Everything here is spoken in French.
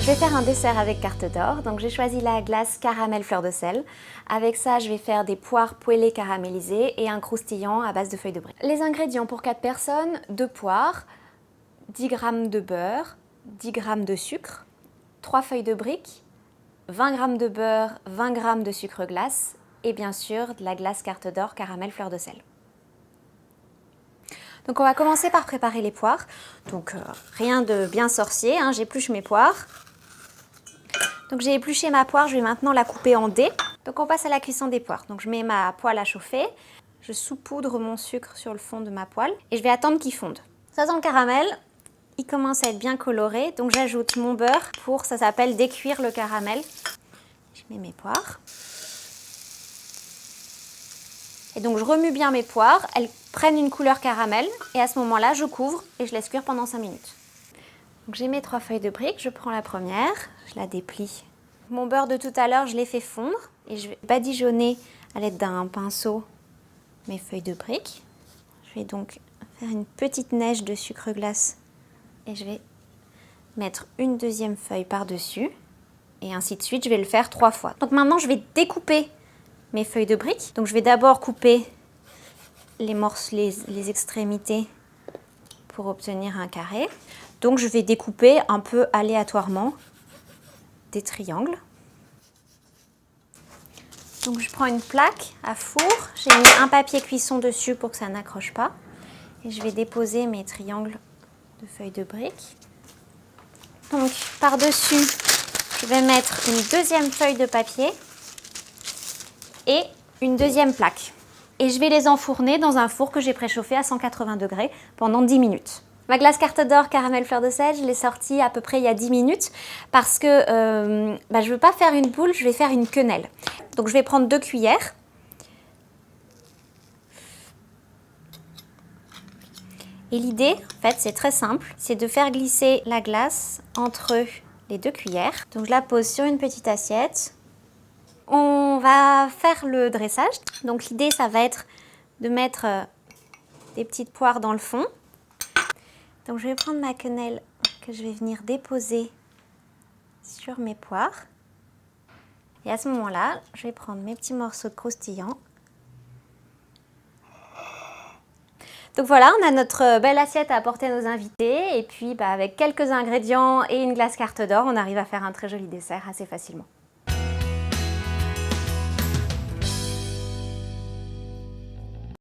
Je vais faire un dessert avec carte d'or, donc j'ai choisi la glace caramel fleur de sel. Avec ça, je vais faire des poires poêlées caramélisées et un croustillant à base de feuilles de brie. Les ingrédients pour 4 personnes, 2 poires, 10 g de beurre, 10 g de sucre, 3 feuilles de brique, 20 g de beurre, 20 g de sucre glace et bien sûr de la glace carte d'or caramel fleur de sel. Donc on va commencer par préparer les poires. Donc rien de bien sorcier, hein, j'épluche mes poires. Donc j'ai épluché ma poire, je vais maintenant la couper en dés. Donc on passe à la cuisson des poires. Donc je mets ma poêle à chauffer, je saupoudre mon sucre sur le fond de ma poêle et je vais attendre qu'il fonde. Ça sent le caramel, il commence à être bien coloré, donc j'ajoute mon beurre pour, ça s'appelle décuire le caramel. Je mets mes poires. Et donc je remue bien mes poires, elles prennent une couleur caramel et à ce moment-là je couvre et je laisse cuire pendant 5 minutes. Donc j'ai mes 3 feuilles de brique, je prends la première, je la déplie. Mon beurre de tout à l'heure, je l'ai fait fondre et je vais badigeonner à l'aide d'un pinceau mes feuilles de brique. Je vais donc faire une petite neige de sucre glace et je vais mettre une deuxième feuille par-dessus et ainsi de suite, je vais le faire 3 fois. Donc maintenant, je vais découper mes feuilles de brique. Donc je vais d'abord couper les morceaux, les extrémités pour obtenir un carré. Donc je vais découper un peu aléatoirement des triangles. Donc je prends une plaque à four, j'ai mis un papier cuisson dessus pour que ça n'accroche pas. Et je vais déposer mes triangles de feuilles de brique. Donc par-dessus, je vais mettre une deuxième feuille de papier et une deuxième plaque. Et je vais les enfourner dans un four que j'ai préchauffé à 180 degrés pendant 10 minutes. Ma glace carte d'or caramel fleur de sel, je l'ai sortie à peu près il y a 10 minutes parce que je ne veux pas faire une boule, je vais faire une quenelle. Donc je vais prendre 2 cuillères. Et l'idée, en fait, c'est très simple, c'est de faire glisser la glace entre les 2 cuillères. Donc je la pose sur une petite assiette. On va faire le dressage. Donc l'idée, ça va être de mettre des petites poires dans le fond. Donc je vais prendre ma quenelle que je vais venir déposer sur mes poires. Et à ce moment-là, je vais prendre mes petits morceaux de croustillant. Donc voilà, on a notre belle assiette à apporter à nos invités. Et puis avec quelques ingrédients et une glace carte d'or, on arrive à faire un très joli dessert assez facilement.